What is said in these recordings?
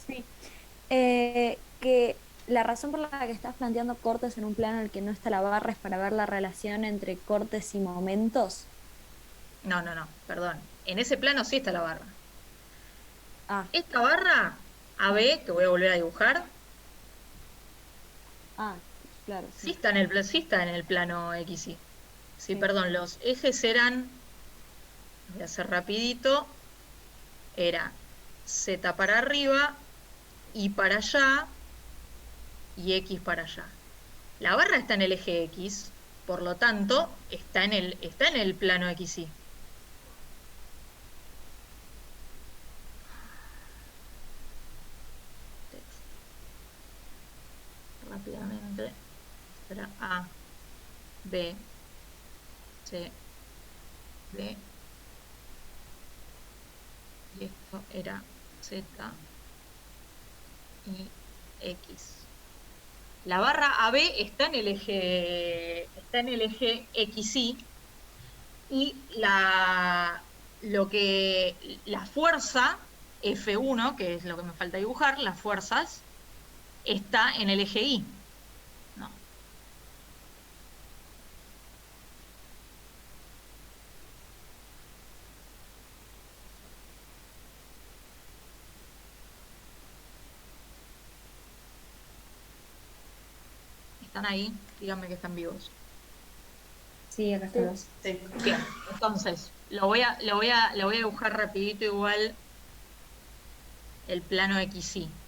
Sí. Que la razón por la que estás planteando cortes en un plano en el que no está la barra es para ver la relación entre cortes y momentos. No, no, no, perdón. En ese plano sí está la barra. Ah, Esta barra ah, AB, que voy a volver a dibujar, ah, claro, sí sí, está en sí está en el plano XY. Sí, sí. perdón, los ejes eran, voy a hacer rapidito, era Z para arriba, Y para allá y X para allá. La barra está en el eje X, por lo tanto, está en el plano XY. Texto. Rápidamente. Esto era A, B, C, D, y esto era Z y X. La barra AB está en el eje XY y la fuerza F1, que es lo que me falta dibujar, las fuerzas, está en el eje Y. No, ¿están ahí? Díganme que están vivos. Sí, acá Sí. estamos. Sí. Bien, entonces, lo voy a dibujar rapidito igual el plano XY.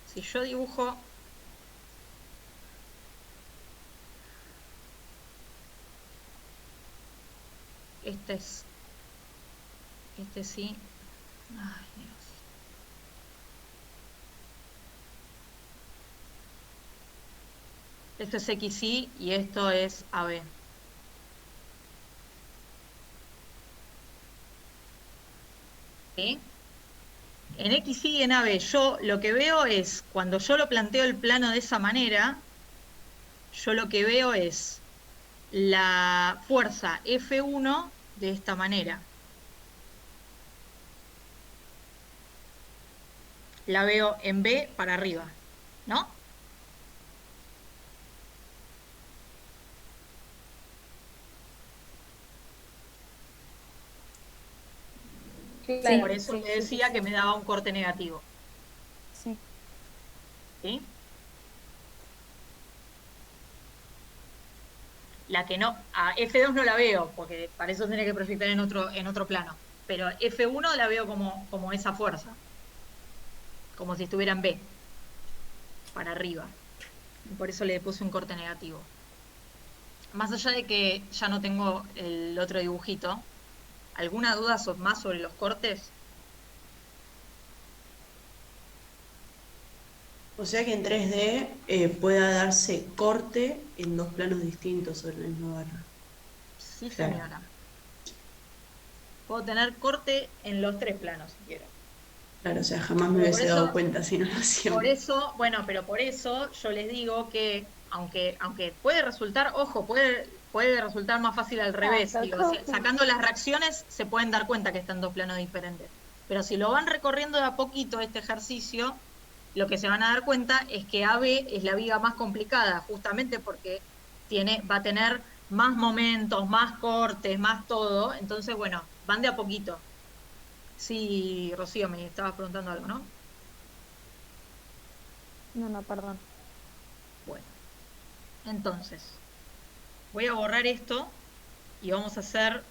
Si yo dibujo, este es, este sí. Ay, Dios. Esto es XY y esto es AB. ¿Sí? En XY y en AB, yo lo que veo es, cuando yo lo planteo el plano de esa manera, yo lo que veo es la fuerza F1 de esta manera. La veo en B para arriba, ¿no? Por Sí, Claro. eso sí, te sí, sí, decía que sí. me daba un corte negativo, Sí. ¿sí? La que no, a F2 no la veo, porque para eso tiene que proyectar en otro plano. Pero F1 la veo como esa fuerza, como si estuviera en B, para arriba. Y por eso le puse un corte negativo. Más allá de que ya no tengo el otro dibujito, ¿alguna duda más sobre los cortes? O sea que en 3D pueda darse corte en dos planos distintos sobre la misma barra. Sí, Claro. señora. Puedo tener corte en los tres planos si quiero. Claro, o sea, jamás me Pero por hubiese dado eso, cuenta si no lo por hacíamos. eso, bueno, pero por eso yo les digo que, aunque puede resultar, ojo, puede resultar más fácil al Ah, revés. Digo, Coco. sacando las reacciones se pueden dar cuenta que están dos planos diferentes. Pero si lo van recorriendo de a poquito este ejercicio, lo que se van a dar cuenta es que AB es la viga más complicada, justamente porque va a tener más momentos, más cortes, más todo. Entonces, bueno, van de a poquito. Sí, Rocío, me estabas preguntando algo, ¿no? No, no, perdón. Bueno, entonces, voy a borrar esto y vamos a hacer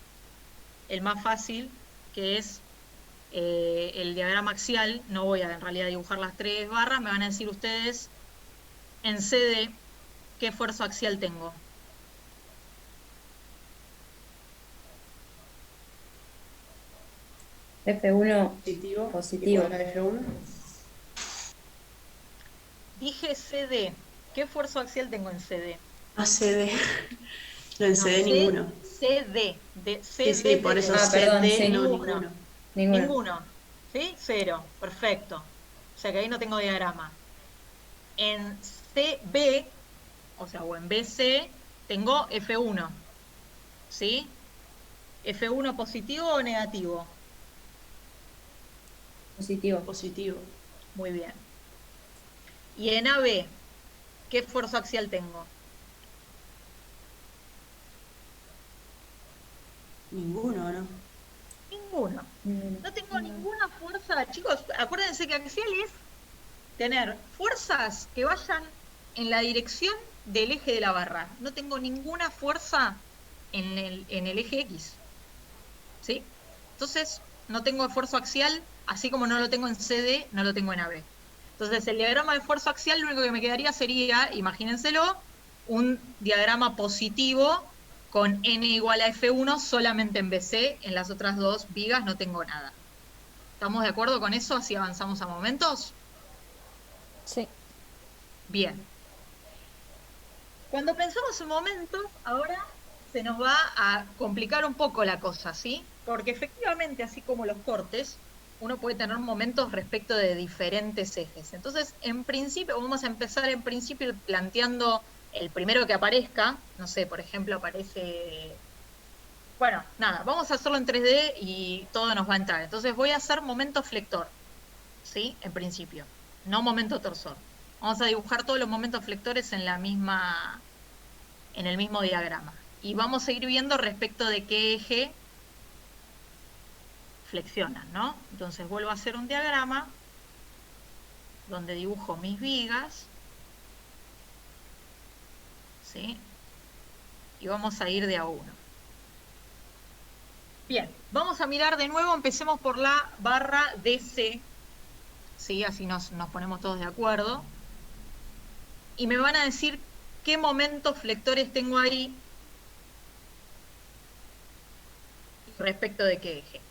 el más fácil, que es el diagrama axial. No voy a en realidad dibujar las tres barras, me van a decir ustedes en CD qué fuerza axial tengo. F1 Positivo. ¿Y cuál positivo. es la F1? Dije CD, ¿qué fuerza axial tengo en CD? Ah, CD. No, en No, CD ninguno. CD, Sí, sí, CD por de eso dedo. Ah, perdón, CD no sí. Ninguno, ninguno. Ninguno. ninguno. ¿Sí? Cero, perfecto. O sea que ahí no tengo diagrama. en CB, o sea, o en BC, tengo F1, ¿sí? ¿F1 positivo o negativo? Positivo. Positivo. Muy bien. Y en AB, ¿qué fuerza axial tengo? Ninguno, ¿no? Ninguno. Ninguno. No tengo ninguna fuerza. Chicos, acuérdense que axial es tener fuerzas que vayan en la dirección del eje de la barra. No tengo ninguna fuerza en el eje X. ¿Sí? Entonces, no tengo esfuerzo axial, así como no lo tengo en CD, no lo tengo en AB. Entonces, el diagrama de esfuerzo axial, lo único que me quedaría sería, imagínenselo, un diagrama positivo con N igual a F1 solamente en BC, en las otras dos vigas no tengo nada. ¿Estamos de acuerdo con eso? Así avanzamos a momentos. Sí. Bien. Cuando pensamos en momentos, ahora se nos va a complicar un poco la cosa, ¿sí? Porque efectivamente, así como los cortes, uno puede tener momentos respecto de diferentes ejes. Entonces, en principio, vamos a empezar en principio planteando el primero que aparezca. No sé, por ejemplo, aparece... Bueno, nada, vamos a hacerlo en 3D y todo nos va a entrar. Entonces voy a hacer momento flector, ¿sí? En principio, no momento torsor. Vamos a dibujar todos los momentos flectores en en el mismo diagrama. Y vamos a ir viendo respecto de qué eje flexionan, ¿no? Entonces vuelvo a hacer un diagrama donde dibujo mis vigas, ¿sí? Y vamos a ir de a uno. Bien, vamos a mirar de nuevo, empecemos por la barra DC, ¿sí? Así nos ponemos todos de acuerdo. Y me van a decir qué momentos flectores tengo ahí respecto de qué eje.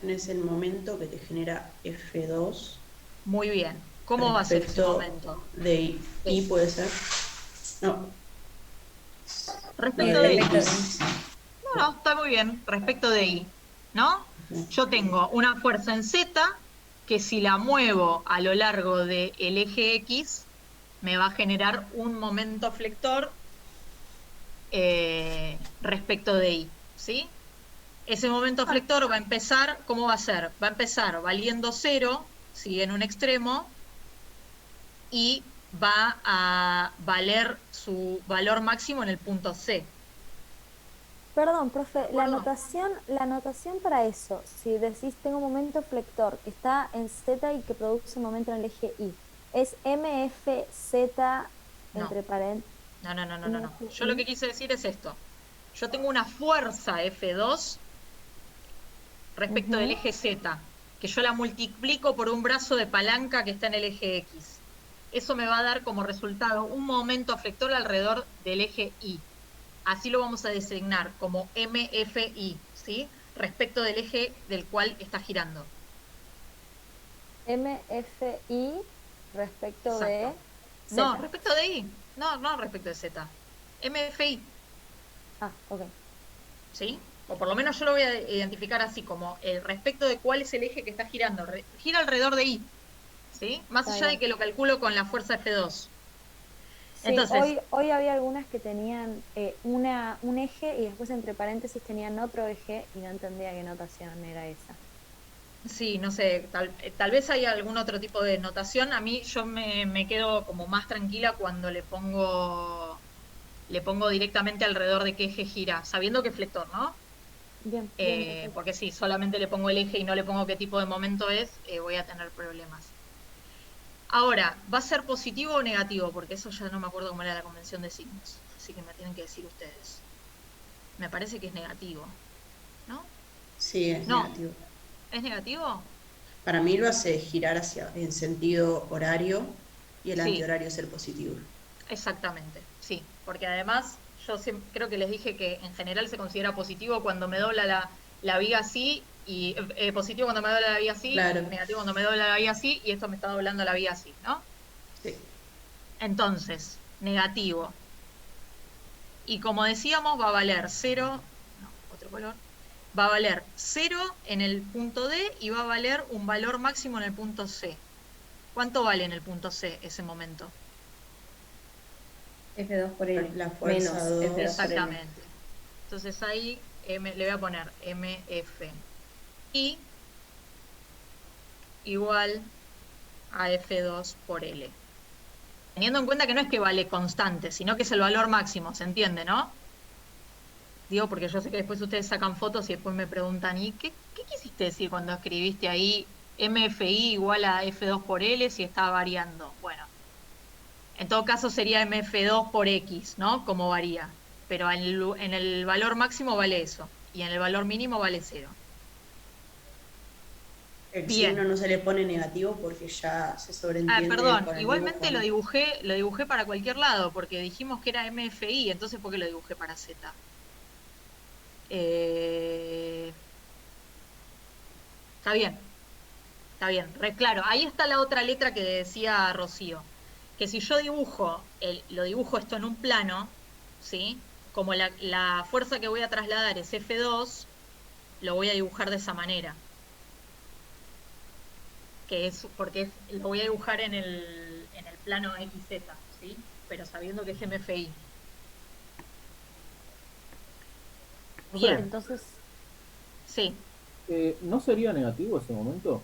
Es el momento que te genera F2 Muy bien. ¿Cómo va a ser ese respecto momento? de I, puede ser. No, no, Respecto de de Respecto X. de... No, está muy bien, respecto de I, ¿no? Yo tengo una fuerza en Z que si la muevo a lo largo del eje X, me va a generar un momento flector respecto de I, ¿sí? Ese momento flector va a empezar, ¿cómo va a ser? Va a empezar valiendo 0, ¿sí? En un extremo, y va a valer su valor máximo en el punto C. Perdón, profe, ¿De acuerdo? la notación para eso, si decís tengo un momento flector que está en Z y que produce momento en el eje Y, ¿es MFZ No. entre paréntesis No. Yo lo que MFI? quise decir es esto. Yo tengo una fuerza F2 respecto del Ujú. eje Z, que yo la multiplico por un brazo de palanca que está en el eje X. Eso me va a dar como resultado un momento flector alrededor del eje Y. Así lo vamos a designar como MFI, ¿sí? Respecto del eje del cual está girando. MFI respecto Exacto. de No, Z. respecto de I. No respecto de Z. MFI. Ah, ok. ¿Sí? O por lo menos yo lo voy a identificar así, como el respecto de cuál es el eje que está girando. Gira alrededor de I, ¿sí? Más Está allá de bien. que lo calculo con la fuerza F2. Sí, Entonces, hoy había algunas que tenían un eje y después entre paréntesis tenían otro eje y no entendía qué notación era esa. sí, no sé, tal vez hay algún otro tipo de notación. A mí yo me quedo como más tranquila cuando le pongo directamente alrededor de qué eje gira, sabiendo que es flector, ¿no? Bien, bien, perfecto. Porque si solamente le pongo el eje y no le pongo qué tipo de momento es, voy a tener problemas. Ahora, ¿va a ser positivo o negativo? Porque eso ya no me acuerdo cómo era la convención de signos. Así que me tienen que decir ustedes. Me parece que es negativo, ¿no? Sí, es No, negativo. ¿es negativo? Para mí lo hace girar hacia en sentido horario y el Sí, antihorario es el positivo. exactamente, sí. Porque además, yo creo que les dije que en general se considera positivo cuando me dobla la viga así, y positivo cuando me dobla la viga así, Claro, negativo cuando me dobla la viga así, y esto me está doblando la viga así, ¿no? sí. Entonces, negativo. Y como decíamos, va a valer 0, no, otro color, va a valer 0 en el punto D y va a valer un valor máximo en el punto C. ¿Cuánto vale en el punto C ese momento? F2 por L. La fuerza Menos 2. F2 por L. Exactamente. Entonces ahí le voy a poner MF y igual a F2 por L. Teniendo en cuenta que no es que vale constante, sino que es el valor máximo, ¿se entiende, no? Digo, porque yo sé que después ustedes sacan fotos y después me preguntan, ¿y qué quisiste decir cuando escribiste ahí MFI igual a F2 por L si estaba variando? Bueno, en todo caso sería MF2 por X, ¿no? Como varía. Pero en el valor máximo vale eso. Y en el valor mínimo vale 0. El Bien. signo no se le pone negativo porque ya se sobreentiende Perdón, con el igualmente dibujo, ¿no? lo dibujé para cualquier lado, porque dijimos que era MFI, entonces ¿por qué lo dibujé para Z? Está bien, está bien. Claro, ahí está la otra letra que decía Rocío, que si yo lo dibujo esto en un plano, ¿sí? Como la fuerza que voy a trasladar es F2, lo voy a dibujar de esa manera. Que es porque lo voy a dibujar en el plano XZ, ¿sí? Pero sabiendo que es MFI. Bien, Entonces, sí, ¿No sería negativo ese momento?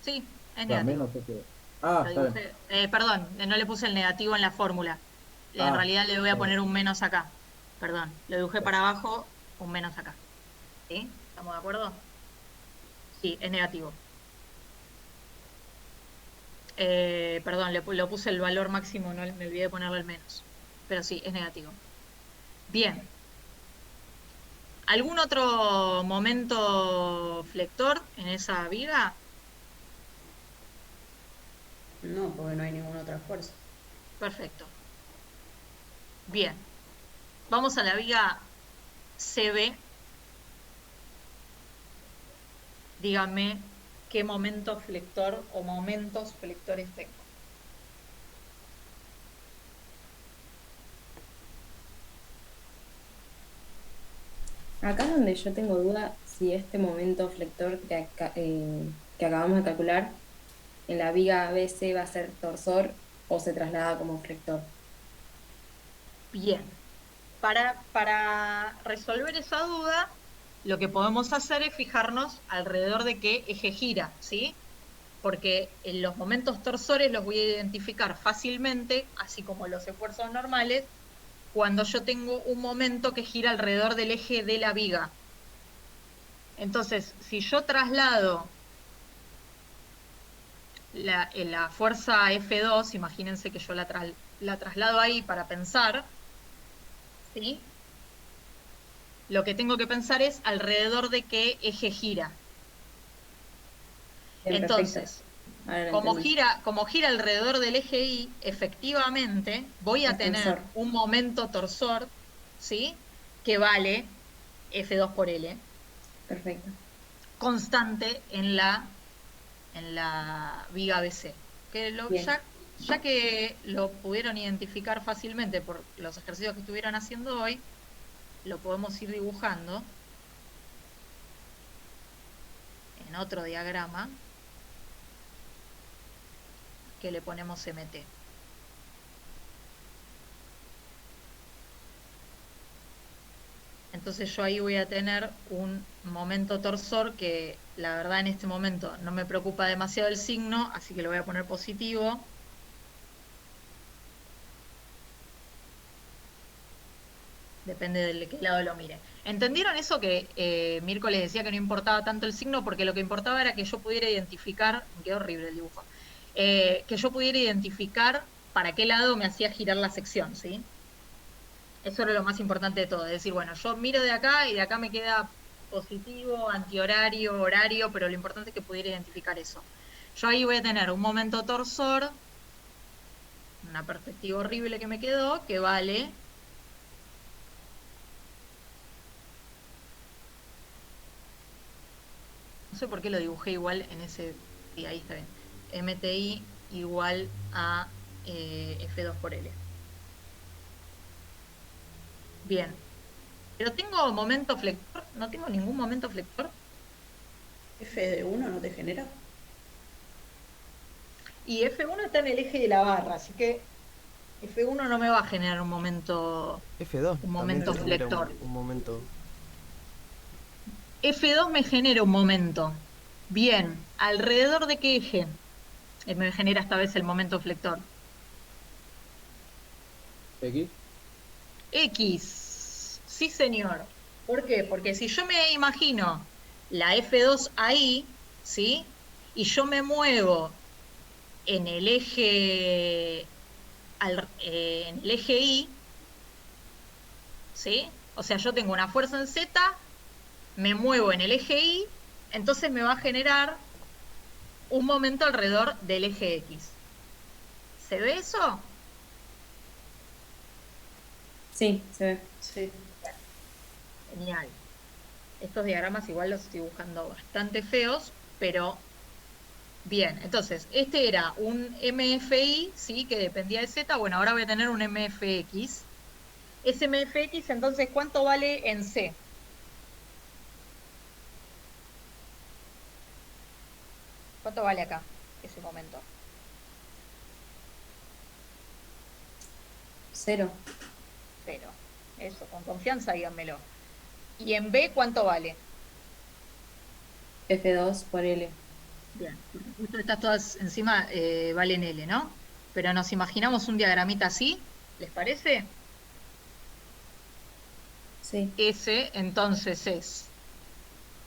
sí, es O sea, negativo. menos F. Ah, Lo está bien. dibujé, perdón, no le puse el negativo en la fórmula. En Ah, realidad le voy a está bien. poner un menos acá. Perdón, lo dibujé para abajo, un menos acá. ¿Sí? ¿Estamos de acuerdo? Sí, es negativo. Perdón, lo puse el valor máximo, no me olvidé de ponerle el menos. Pero sí, es negativo. Bien. ¿Algún otro momento flector en esa viga? No, porque no hay ninguna otra fuerza. Perfecto. Bien. Vamos a la viga CB. Díganme qué momento flector o momentos flectores tengo. Acá es donde yo tengo duda si este momento flector que acabamos de calcular en la viga BC va a ser torsor o se traslada como flector. Bien. Para resolver esa duda, lo que podemos hacer es fijarnos alrededor de qué eje gira, ¿sí? Porque en los momentos torsores los voy a identificar fácilmente, así como los esfuerzos normales, cuando yo tengo un momento que gira alrededor del eje de la viga. Entonces, si yo traslado la fuerza F2, imagínense que yo la traslado ahí para pensar, ¿sí? Lo que tengo que pensar es alrededor de qué eje gira. Bien, Entonces, perfecto. Ahora lo entendí. como gira alrededor del eje Y, efectivamente voy a Es tener torsor. un momento torsor, ¿sí? Que vale F2 por L, Perfecto. constante en la viga BC. Bien. Ya que lo pudieron identificar fácilmente por los ejercicios que estuvieron haciendo hoy, lo podemos ir dibujando en otro diagrama que le ponemos MT. Entonces yo ahí voy a tener un momento torsor que la verdad en este momento no me preocupa demasiado el signo, así que lo voy a poner positivo. Depende de qué lado lo mire. ¿Entendieron eso que Mirko les decía que no importaba tanto el signo? Porque lo que importaba era que yo pudiera identificar, me quedó horrible el dibujo, que yo pudiera identificar para qué lado me hacía girar la sección, ¿sí? Eso era lo más importante de todo. Es decir, bueno, yo miro de acá y de acá me queda positivo, antihorario, horario, pero lo importante es que pudiera identificar eso. Yo ahí voy a tener un momento torsor, una perspectiva horrible que me quedó, que vale no sé por qué lo dibujé igual en ese. Sí, ahí está bien. MTI igual a F2 por L. Bien. Pero tengo momento flector no tengo ningún momento flector. F de 1 no te genera. Y F1 está en el eje de la barra, así que F1 no me va a generar un momento F2 también te genera flector. un momento. F2 me genera un momento. Bien, ¿alrededor de qué eje me genera esta vez el momento flector? X. X. Sí, señor. ¿Por qué? Porque si yo me imagino la F2 ahí, ¿sí? Y yo me muevo en el eje, en el eje Y, ¿sí? O sea, yo tengo una fuerza en Z, me muevo en el eje Y, entonces me va a generar un momento alrededor del eje X. ¿Se ve eso? Sí, se ve. Sí. Genial. Estos diagramas igual los estoy buscando bastante feos, pero bien. Entonces, este era un MFI, ¿sí? Que dependía de Z. Bueno, ahora voy a tener un MFX. Ese MFX, entonces, ¿cuánto vale en C? ¿Cuánto vale acá ese momento? 0. 0. Eso, con confianza díganmelo. ¿Y en B cuánto vale? F2 por L. Bien, porque justo estas todas encima valen L, ¿no? Pero nos imaginamos un diagramita así, ¿les parece? Sí. Ese entonces es,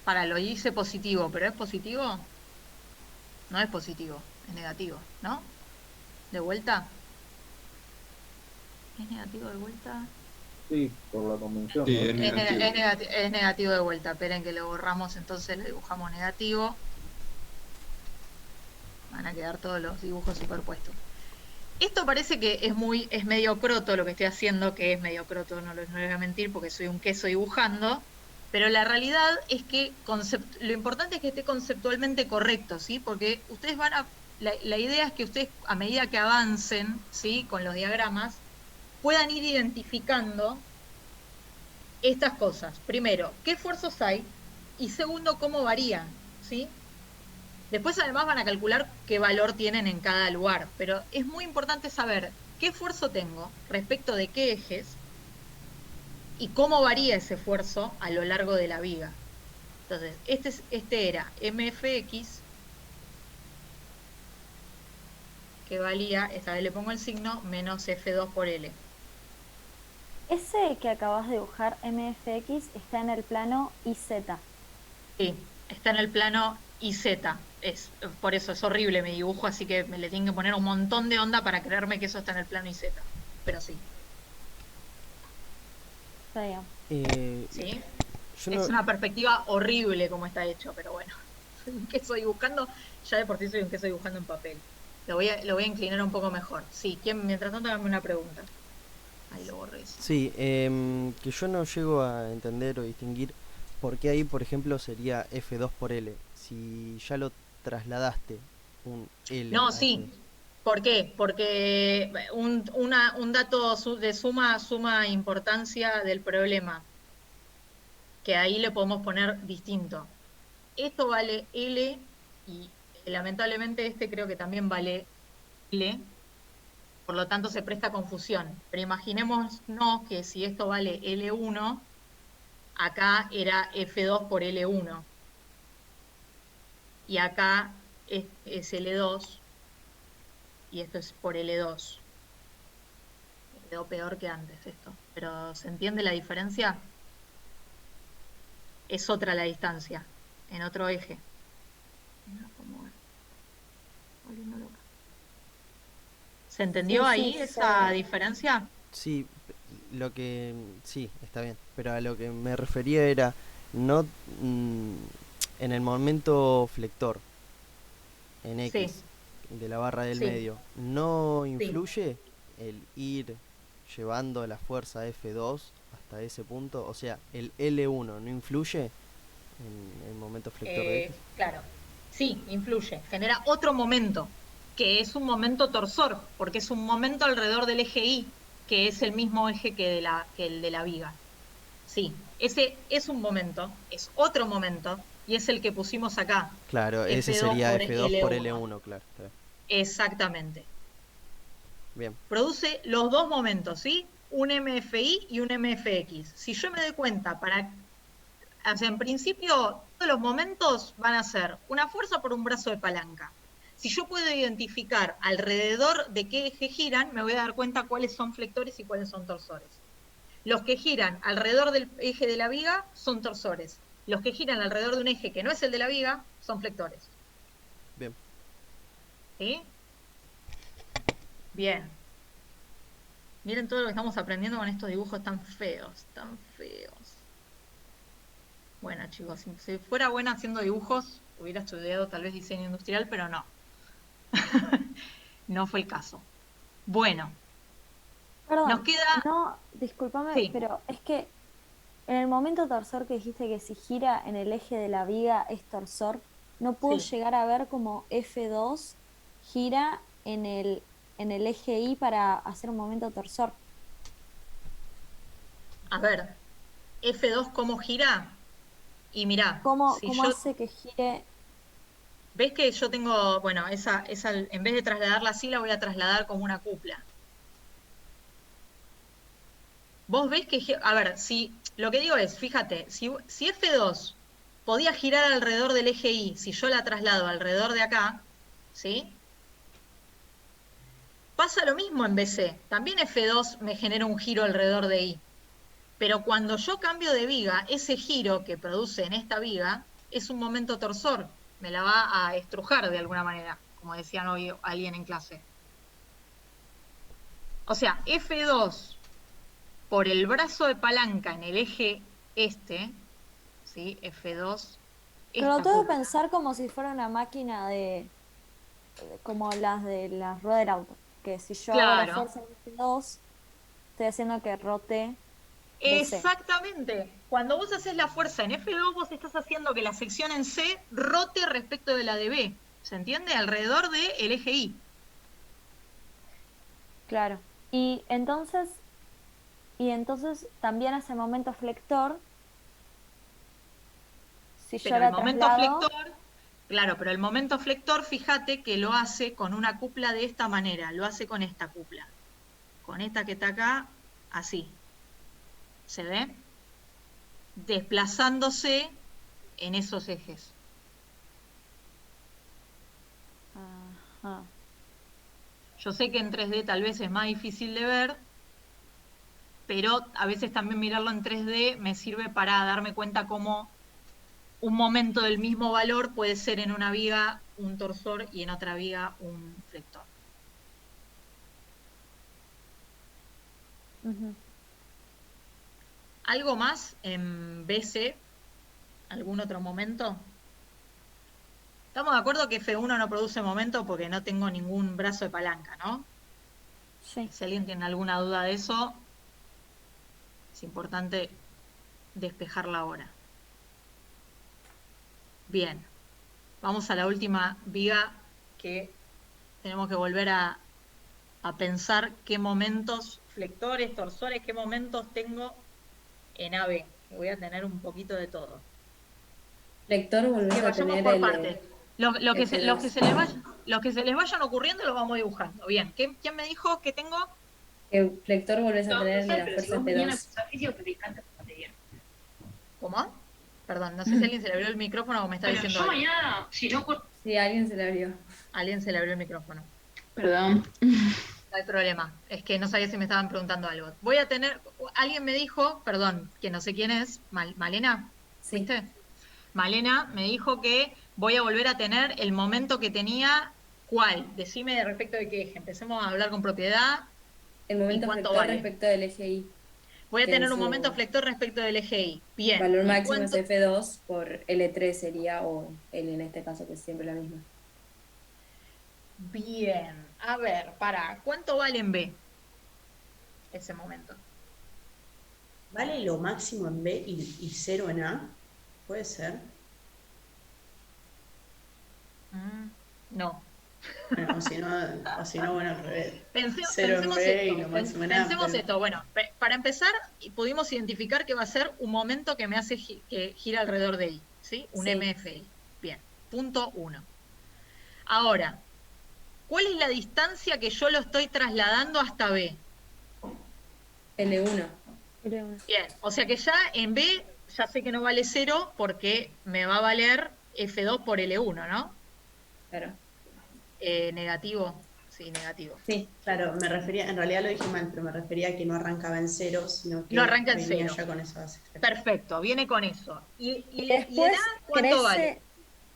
para lo hice positivo, pero ¿es positivo? No es positivo, es negativo, ¿no? ¿De vuelta? ¿Es negativo de vuelta? Sí, por la convención. Sí, ¿no? es negativo. Es negativo de vuelta, esperen que lo borramos, entonces le dibujamos negativo. Van a quedar todos los dibujos superpuestos. Esto parece que es medio croto lo que estoy haciendo, que es medio croto, no les voy a mentir, porque soy un queso dibujando, pero la realidad es que lo importante es que esté conceptualmente correcto, ¿sí? Porque ustedes la idea es que ustedes, a medida que avancen, ¿sí? Con los diagramas, puedan ir identificando estas cosas. Primero, ¿qué esfuerzos hay? Y segundo, ¿cómo varían? ¿Sí? Después además van a calcular qué valor tienen en cada lugar, pero es muy importante saber qué esfuerzo tengo respecto de qué ejes y cómo varía ese esfuerzo a lo largo de la viga. Entonces, este era MFX, que valía, esta vez le pongo el signo, menos F2 por L. Ese que acabas de dibujar, MFX, está en el plano IZ. Sí, está en el plano IZ. Por eso es horrible mi dibujo, así que me le tienen que poner un montón de onda para creerme que eso está en el plano IZ. Pero sí. Está bien. ¿Sí? Yo Es no, una perspectiva horrible como está hecho, pero bueno. Soy un queso dibujando, ya de por sí soy un queso dibujando en papel. Lo voy a inclinar un poco mejor. Sí, mientras tanto dame una pregunta. Ahí lo borré. sí, que yo no llego a entender o distinguir por qué ahí, por ejemplo, sería F2 por L. Si ya lo trasladaste un L. No, a sí. ese. ¿Por qué? Porque un dato de suma importancia del problema, que ahí le podemos poner distinto. Esto vale L y lamentablemente este creo que también vale L, por lo tanto se presta confusión. Pero imaginémonos que si esto vale L1, acá era F2 por L1 y acá es L2 y esto es por L2. Quedó peor que antes esto, pero ¿se entiende la diferencia? Es otra la distancia, en otro eje. ¿Se entendió Sí, ahí sí, esa sí. diferencia? Sí, sí, está bien. Pero a lo que me refería era no en el momento flector, en X, Sí, de la barra del sí, medio, ¿no sí. influye el ir llevando la fuerza F2 hasta ese punto? O sea, el L1 no influye en el momento flector de X. Claro, sí, influye. Genera otro momento, que es un momento torsor, porque es un momento alrededor del eje Y, que es el mismo eje que el de la viga. Sí, Ese es un momento, es otro momento, y es el que pusimos acá. Claro, ese F2 sería por F2 por L1. L1, claro. Está bien. Exactamente. Bien. Produce los dos momentos, ¿sí? Un MFI y un MFX. Si yo me doy cuenta, o sea, en principio, todos los momentos van a ser una fuerza por un brazo de palanca. Si yo puedo identificar alrededor de qué eje giran, me voy a dar cuenta cuáles son flectores y cuáles son torsores. Los que giran alrededor del eje de la viga son torsores. Los que giran alrededor de un eje que no es el de la viga son flectores. Bien. ¿Sí? Bien. Miren todo lo que estamos aprendiendo con estos dibujos tan feos, tan feos. Bueno, chicos, si fuera buena haciendo dibujos, hubiera estudiado tal vez diseño industrial, pero no. No fue el caso. Bueno, nos Perdón, queda... no, discúlpame, Sí, pero es que en el momento torsor que dijiste que si gira en el eje de la viga es torsor, no puedo sí. llegar a ver como F2 gira en el eje Y para hacer un momento torsor. A ver, F2, ¿cómo gira? Y mirá, si Cómo yo... hace que gire? ¿Ves que yo tengo, bueno, esa en vez de trasladarla así, la voy a trasladar como una cupla? Vos ves que, a ver, si lo que digo es, fíjate, si F2 podía girar alrededor del eje Y, si yo la traslado alrededor de acá, ¿sí? Pasa lo mismo en BC. También F2 me genera un giro alrededor de Y. Pero cuando yo cambio de viga, ese giro que produce en esta viga es un momento torsor. Me la va a estrujar de alguna manera, como decían hoy alguien en clase. O sea, F2 por el brazo de palanca en el eje este, ¿sí? F2, Pero lo esta tengo que cupla. pensar como si fuera una máquina como las de la rueda del auto, que si yo hago la Claro, fuerza en F2, estoy haciendo que rote BC. exactamente. Cuando vos haces la fuerza en F2, vos estás haciendo que la sección en C rote respecto de la de B. ¿Se entiende? Alrededor del eje Y. Claro. Y entonces también hace momento flector, si yo Pero el la momento traslado, flector, claro, pero el momento flector, fíjate que lo hace con una cupla de esta manera, lo hace con esta cupla. Con esta que está acá, así. ¿Se ve? Desplazándose en esos ejes. ajá. Yo sé que en 3D tal vez es más difícil de ver, pero a veces también mirarlo en 3D me sirve para darme cuenta cómo un momento del mismo valor puede ser en una viga un torsor y en otra viga un flector. Ujú. ¿Algo más en BC? ¿Algún otro momento? Estamos de acuerdo que F1 no produce momento porque no tengo ningún brazo de palanca, ¿no? Sí. Si alguien tiene alguna duda de eso, es importante despejarla ahora. Bien, vamos a la última viga que tenemos que volver a pensar qué momentos, flectores, torsores, qué momentos tengo en AB, que voy a tener un poquito de todo. Lector, Así que volvés a vayamos tener por el partes. F2. Los que se les vayan ocurriendo los vamos dibujando. Bien, ¿quién me dijo que tengo? Que Lector volvés a No tener sé, la pero si fuerza vos mañana F2. cursás físico, que te encanta esta materia. ¿Cómo? Perdón, no sé si alguien se le abrió el micrófono o me está Bueno, diciendo yo algo. mañana, si no Sí, alguien se la abrió. Alguien se le abrió el micrófono. Perdón. No hay problema. Es que no sabía si me estaban preguntando algo. Voy a tener. Alguien me dijo, perdón, que no sé quién es, Malena, Sí, ¿fuiste? Malena me dijo que voy a volver a tener el momento que tenía. ¿Cuál? Decime respecto de qué eje. Empecemos a hablar con propiedad el y momento cuánto flector vale. respecto del eje Y, Voy a que en tener un momento su flector respecto del eje Y. Bien. valor ¿Y máximo es cuánto? F2 por L3 sería, o L en este caso, que es siempre la misma. Bien. A ver, ¿cuánto vale en B ese momento? ¿Vale lo máximo en B y cero en A? ¿Puede ser? No. Bueno, o si no, bueno, al revés. Cero en Pensemos B y esto, lo máximo en A, pensemos pero esto. Bueno, para empezar, pudimos identificar que va a ser un momento que me hace que gira alrededor de I, ¿sí? Un Sí. MFI. Bien, punto 1. Ahora, ¿cuál es la distancia que yo lo estoy trasladando hasta B? L1. Bien, o sea que ya en B ya sé que no vale 0 porque me va a valer F2 por L1, ¿no? Claro. Negativo, sí, negativo. Sí. claro, me refería, en realidad lo dije mal, pero me refería a que no arrancaba en cero, sino No que arranca en venía 0. ya con esas expresiones. Perfecto, viene con eso. Y ¿Y en A después cuánto vale?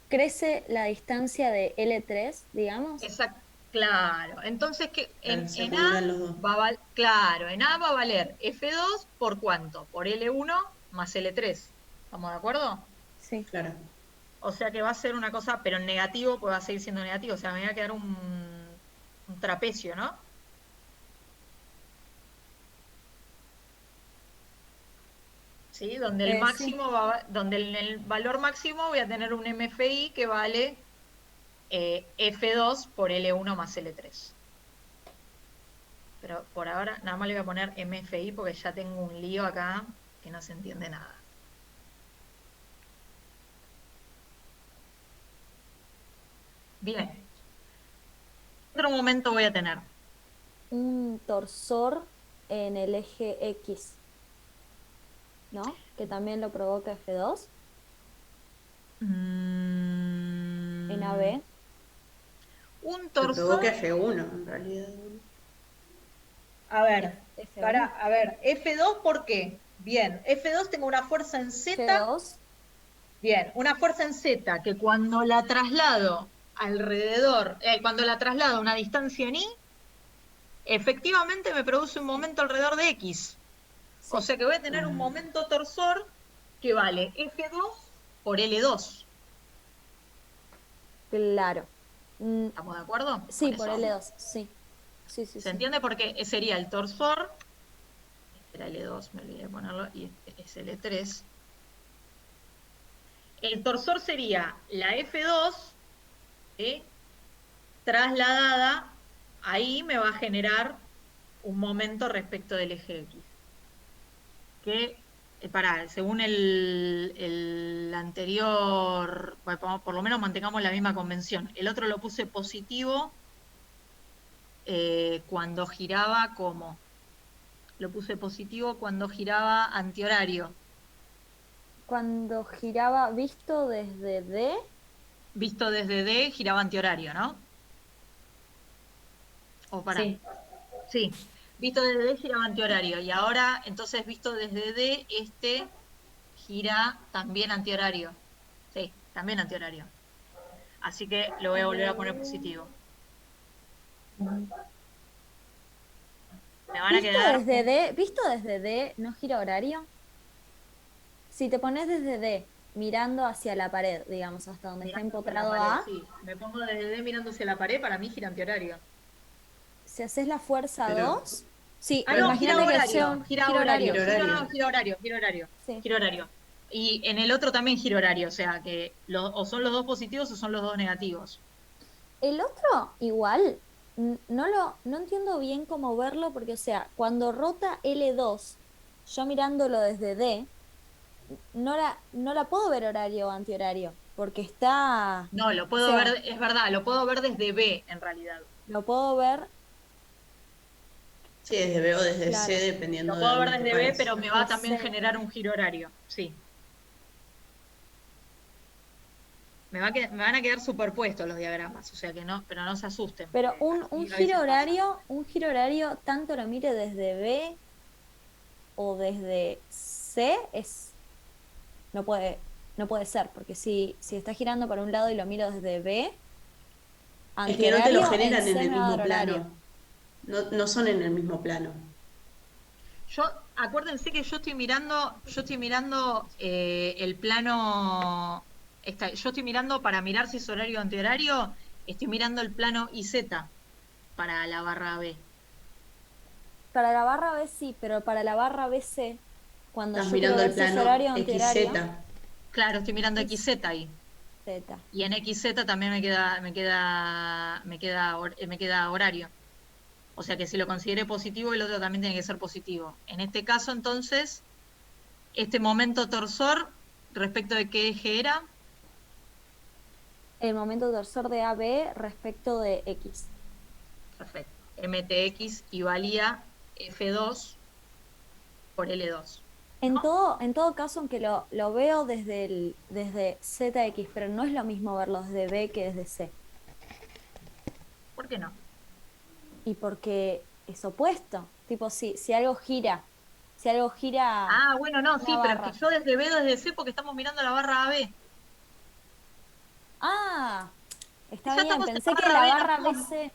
crece la distancia de L3, digamos. Exacto, claro. Entonces, que Claro, se en acumulan A los dos. claro, en A va a valer F2 por cuánto? Por L1 más L3. ¿Estamos de acuerdo? Sí. Claro. O sea que va a ser una cosa, pero en negativo, pues va a seguir siendo negativo. O sea, me va a quedar un trapecio, ¿no? ¿Sí? Donde el Sí. máximo donde en el valor máximo voy a tener un MFI que vale F2 por L1 más L3. Pero por ahora nada más le voy a poner MFI porque ya tengo un lío acá que no se entiende nada. Bien. Otro momento voy a tener. Un torsor en el eje X, ¿no? Que también lo provoca F2 en Mm, AB. un Lo provoca torsor. F1, en realidad. A ver, F1. a ver, F2, ¿por qué? Bien, F2 tengo una fuerza en Z. G2. Bien, una fuerza en Z que cuando la traslado alrededor, cuando la traslado a una distancia en Y, efectivamente me produce un momento alrededor de X. O Sí, sea que voy a tener un momento torsor que vale F2 por L2. claro. ¿Estamos de acuerdo Sí, con por eso? L2, sí. Sí, sí, ¿Se sí. entiende? Porque sería el torsor, este era L2, me olvidé de ponerlo, y este es L3. El torsor sería la F2, ¿sí? Trasladada, ahí me va a generar un momento respecto del eje X. Que, según el anterior, bueno, por lo menos mantengamos la misma convención. El otro lo puse positivo cuando giraba como. Lo puse positivo cuando giraba antihorario. Cuando giraba visto desde D, Visto desde D, giraba antihorario, ¿no? O para. Sí. Sí, visto desde D giraba antihorario. Y ahora, entonces, visto desde D, este gira también antihorario. Sí, también antihorario. Así que lo voy a volver a poner positivo. Me van a quedar visto desde D, ¿no gira horario? Si te pones desde D, mirando hacia la pared, digamos, hasta donde está mirando hacia la empotrado pared, A, sí. Me pongo desde D mirando hacia la pared, para mí gira antihorario. si haces la fuerza Pero, 2, sí, Ah, no, bueno, gira imagínate que horario, son gira gira horario. horario. Sí, no, horario. no, gira horario, gira horario, Sí. gira horario. Y en el otro también gira horario, o sea que o son los dos positivos o son los dos negativos. El otro, igual, no entiendo bien cómo verlo, porque, o sea, cuando rota L2, yo mirándolo desde D, no la puedo ver horario o antihorario, porque está, No, lo o puedo sea, ver, es verdad, lo puedo ver desde B en realidad. lo puedo ver, Sí, desde B o desde C, claro, dependiendo Lo de puedo ver dónde te desde B, pares. pero me va no también a sé. generar un giro horario, sí. Me van a quedar superpuestos los diagramas, o sea que no, pero no se asusten, Pero porque un así a giro veces pasa. horario, tanto lo mire desde B o desde C, no puede, no puede ser, porque si está girando para un lado y lo miro desde B, Es que no te lo antihorario, en generan en C el me va a dar mismo horario. plano. No son en el mismo plano. Yo, acuérdense que yo estoy mirando el plano, yo estoy mirando para mirar si es horario o antihorario, estoy mirando el plano IZ para la barra B. Para la barra B sí, pero para la barra BC, cuando Estás yo quiero mirando el ver si es plano horario o antihorario, XZ. Claro, estoy mirando es- XZ ahí. Z. Y en XZ también me queda horario. O sea que si lo consideré positivo, el otro también tiene que ser positivo. En este caso, entonces, este momento torsor, ¿respecto de qué eje era? El momento torsor de AB respecto de X. Perfecto. MTX y valía F2 por L2. En todo caso, aunque lo veo desde ZX, pero no es lo mismo verlo desde B que desde C. ¿Por qué no? Y porque es opuesto. Tipo, si algo gira, si algo gira Ah, bueno, no, una sí, pero es barra. que yo desde B desde C porque estamos mirando la barra AB. Ah, está Ya bien. estamos en Pensé la que barra la B, no barra estamos. BC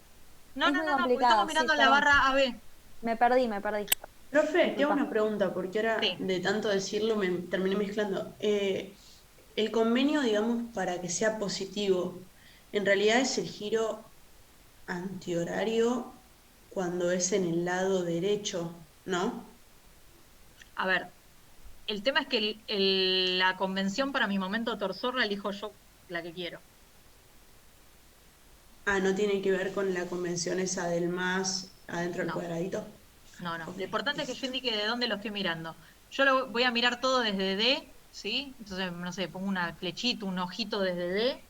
No, es no, muy no, no, porque estamos complicado. Sí, mirando la perdón. barra AB. Me perdí, me perdí. Profe, te hago Disculpa. una pregunta, porque ahora Sí. de tanto decirlo me terminé mezclando. El convenio, digamos, para que sea positivo, en realidad es el giro antihorario cuando es en el lado derecho, ¿no? A ver, el tema es que la convención para mi momento torsor la elijo yo la que quiero. Ah, no tiene que ver con la convención esa del más adentro del No, cuadradito. no, no. Ok, Lo importante es que listo. yo indique de dónde lo estoy mirando. Yo lo voy a mirar todo desde D, ¿sí? Entonces, no sé, pongo una flechita, un ojito desde D,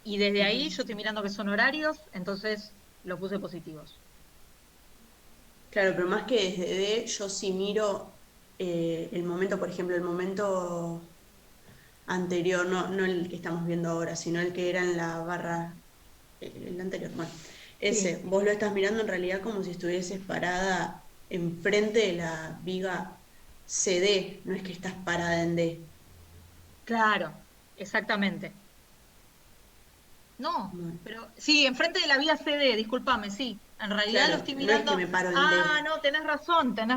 y desde ahí yo estoy mirando que son horarios, entonces lo puse positivos. Claro, pero más que desde D, yo sí miro el momento, por ejemplo, el momento anterior, no el que estamos viendo ahora, sino el que era en la barra, el anterior. Bueno, Sí. ese, vos lo estás mirando en realidad como si estuvieses parada enfrente de la viga CD, no es que estás parada en D. Claro, exactamente. No, Bueno, pero sí, enfrente de la vía CD, discúlpame, sí. En realidad lo claro, estoy no es que mirando. me paro en Ah, D, no, tenés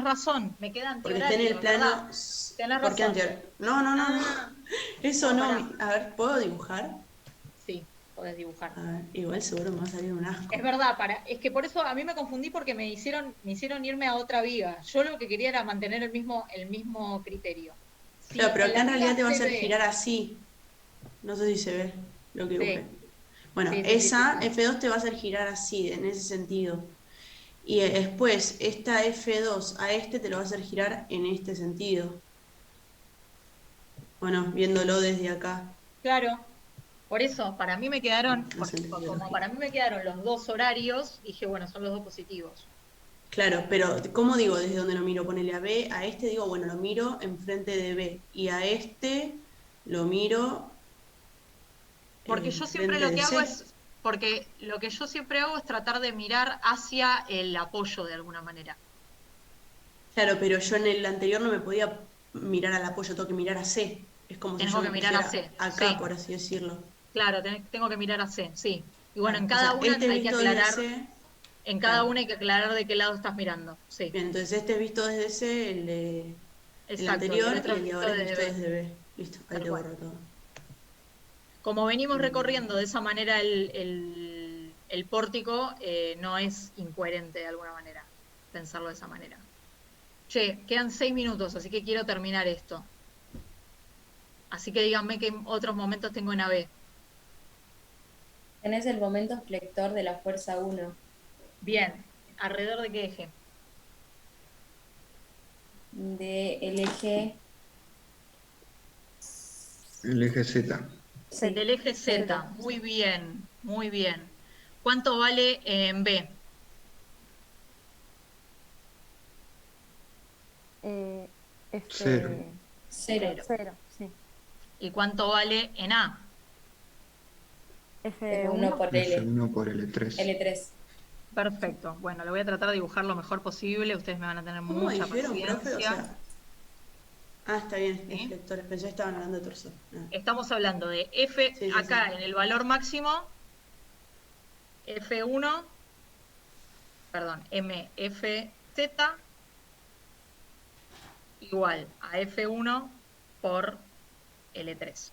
razón. Me queda porque está en antihorario, el es verdad. plano, Tenés ¿por qué razón. anterior? No, no, no, no, Ah, eso no, no, pará. a ver, ¿puedo dibujar? Sí, podés dibujar. A ver, igual seguro me va a salir un Es asco. verdad, es que por eso a mí me confundí porque me hicieron irme a otra viga. Yo lo que quería era mantener el mismo criterio. Claro, Si pero en acá la en viga realidad te va a hacer CB, girar así. No sé si se ve lo que dibujé. sí, Bueno, sí, sí, sí, sí, esa sí. F2 te va a hacer girar así, en ese sentido. Y después, esta F2 a este te lo va a hacer girar en este sentido. Bueno, viéndolo desde acá. Claro, por eso, para mí me quedaron, No se entendió como lógica. para mí me quedaron los dos horarios, dije, bueno, son los dos positivos. Claro, pero ¿cómo digo desde donde lo miro? Ponele a B, a este digo, bueno, lo miro enfrente de B. Y a este lo miro Porque yo siempre enfrente lo de que hago C. es, porque lo que yo siempre hago es tratar de mirar hacia el apoyo de alguna manera. Claro, pero yo en el anterior no me podía mirar al apoyo, tengo que mirar a C. Es como si yo Tengo me que mirar a pusiera C, acá, sí, por así decirlo. claro, tengo que mirar a C, sí. Y bueno, Claro, en o cada sea, una este hay que visto desde aclarar, C, en cada claro. una hay que aclarar de qué lado estás mirando, sí, Bien, entonces este es visto desde C, el exacto, y el anterior, y otro el de visto ahora es desde visto B, desde B. Listo, ahí tal te cual. borro todo. Como venimos Mm, recorriendo de esa manera el pórtico, no es incoherente de alguna manera pensarlo de esa manera. Che, quedan 6 minutos, así que quiero terminar esto. Así que díganme qué otros momentos tengo en AB. Tenés el momento flector de la fuerza 1, Bien, ¿alrededor de qué eje? del eje, El eje Z. sí, Del eje Z. Z, muy bien, muy bien. ¿Cuánto vale en B? Eh, Cero. F0, Cero. sí. ¿Y cuánto vale en A? F1 F1, por L, F1 por L3. L3. Perfecto. Bueno, lo voy a tratar de dibujar lo mejor posible. Ustedes me van a tener ¿Cómo mucha dijeron, profe? O paciencia. sea, está bien, ¿Sí? reflectores. Pensé que estaban hablando de torso. Ah, Estamos hablando de F, sí, sí, sí. acá en el valor máximo, F1, perdón, MFZ igual a F1 por L3.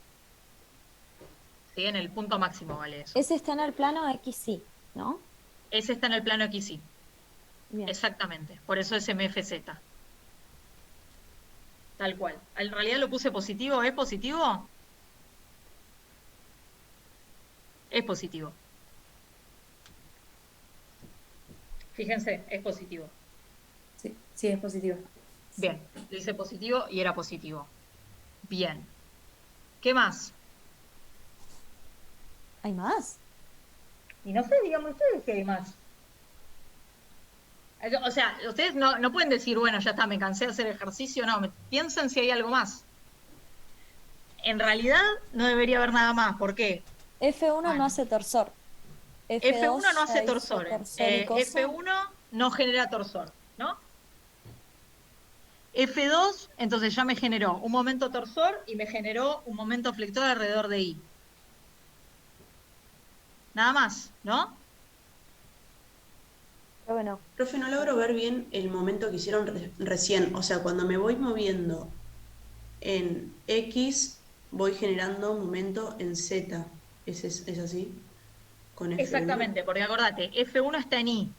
¿Sí? En el punto máximo vale eso. ese está en el plano XY, ¿no? Ese está en el plano XY. Bien. Exactamente. Por eso es MFZ. Tal cual. En realidad lo puse positivo. ¿Es positivo? es positivo. Fíjense, es positivo. Sí, sí, es positivo. Bien, le hice positivo y era positivo. Bien. ¿Qué más? ¿Hay más? Y no sé, díganme ustedes qué hay más. O sea, ustedes no pueden decir, bueno, ya está, me cansé de hacer ejercicio. No, piensen si hay algo más. En realidad no debería haber nada más. ¿Por qué? F1 no Bueno, hace torsor. F1 no F2 hace ya hizo torsor. torsor y cosa. F1 no genera torsor, ¿no? F2, entonces ya me generó un momento torsor y me generó un momento flector alrededor de I. Nada más, ¿no? Creo que no. Profe, no logro ver bien el momento que hicieron recién. O sea, cuando me voy moviendo en X, voy generando momento en Z. ¿Es así? Con F1. Exactamente, porque acordate, F1 está en I,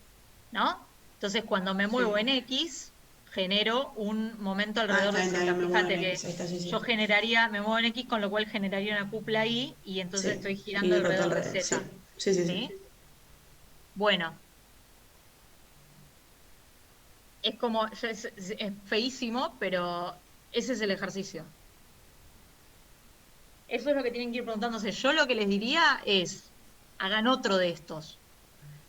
¿no? Entonces cuando me muevo Sí. en X, genero un momento Ah, alrededor de está Z. bien, me muevo en Fíjate que X. Ahí está, sí, yo sí. me muevo en X, con lo cual generaría una cupla I y entonces Sí. estoy girando Y roto alrededor de alrededor. Z. Sí. Sí, sí, ¿Sí? sí. Bueno, es como, es feísimo, pero ese es el ejercicio. Eso es lo que tienen que ir preguntándose. Yo lo que les diría es, hagan otro de estos,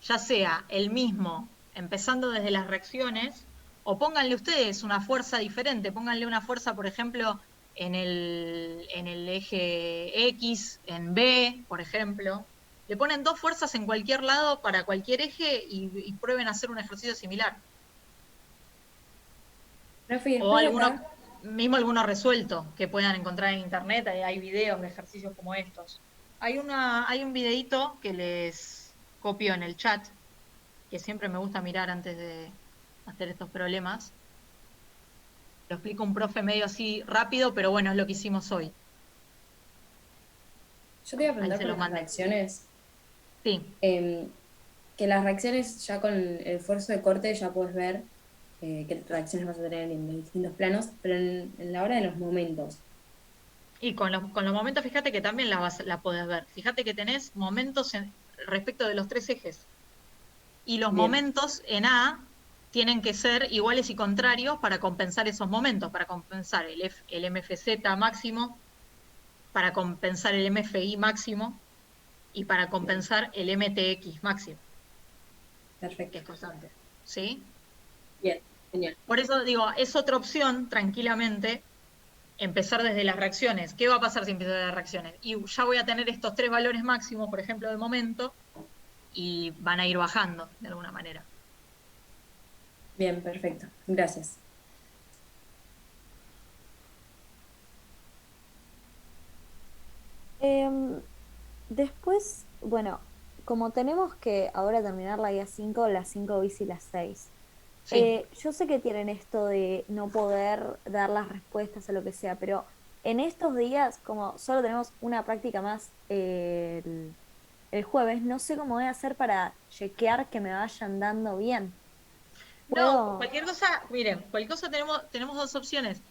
ya sea el mismo, empezando desde las reacciones, o pónganle ustedes una fuerza diferente, pónganle una fuerza, por ejemplo, en el eje X, en B, por ejemplo. Le ponen dos fuerzas en cualquier lado para cualquier eje y prueben a hacer un ejercicio similar. Profe, y O después de alguno, acá, mismo alguno resuelto que puedan encontrar en internet, hay videos de ejercicios como estos. Hay un videíto que les copio en el chat, que siempre me gusta mirar antes de hacer estos problemas. Lo explico un profe medio así rápido, pero bueno, es lo que hicimos hoy. yo te iba a Ahí preguntar se por los las mandé. reacciones, Sí, em, que las reacciones ya con el esfuerzo de corte ya puedes ver qué reacciones vas a tener en los distintos planos, pero en la hora de los momentos. y con los momentos, fíjate que también la podés ver. Fíjate que tenés momentos respecto de los tres ejes. Y los Bien, momentos en A tienen que ser iguales y contrarios para compensar esos momentos, para compensar el MFZ máximo, para compensar el MFI máximo y para bien, compensar el MTX máximo, que perfecto. es constante. ¿Sí? Bien, genial. Por eso digo, es otra opción, tranquilamente, empezar desde las reacciones. ¿Qué va a pasar si empiezo desde las reacciones? Y ya voy a tener estos tres valores máximos, por ejemplo, de momento, y van a ir bajando de alguna manera. Bien, perfecto. Gracias. Em, Después, bueno, como tenemos que ahora terminar la guía 5, las 5 bis y las 6. Sí. Yo sé que tienen esto de no poder dar las respuestas a lo que sea, pero en estos días, como solo tenemos una práctica más el jueves, no sé cómo voy a hacer para chequear que me vayan dando bien. No, ¿Puedo? cualquier cosa, miren, cualquier cosa tenemos dos opciones.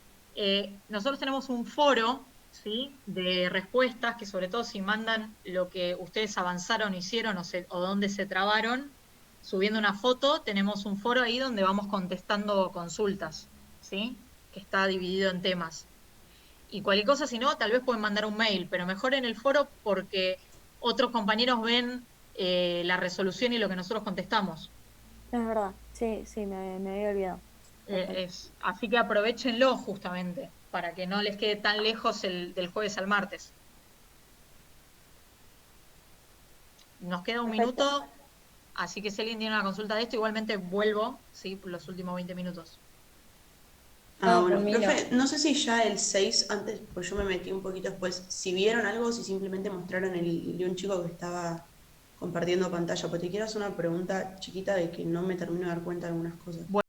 Nosotros tenemos un foro, ¿sí? De respuestas, que sobre todo si mandan lo que ustedes avanzaron, hicieron o dónde se trabaron, subiendo una foto, tenemos un foro ahí donde vamos contestando consultas, ¿sí? Que está dividido en temas. Y cualquier cosa, si no, tal vez pueden mandar un mail, pero mejor en el foro porque otros compañeros ven la resolución y lo que nosotros contestamos. Es verdad, sí, sí, me había olvidado. Perfecto. Así que aprovechenlo justamente, para que no les quede tan lejos del jueves al martes. Nos queda un Perfecto. minuto, así que si alguien tiene una consulta de esto, igualmente vuelvo, ¿sí? Por los últimos 20 minutos. Ah, No, por bueno, mí no. profe, no sé si ya el 6 antes, pues yo me metí un poquito después, si vieron algo o si simplemente mostraron el de un chico que estaba compartiendo pantalla, porque te quiero hacer una pregunta chiquita de que no me termino de dar cuenta de algunas cosas.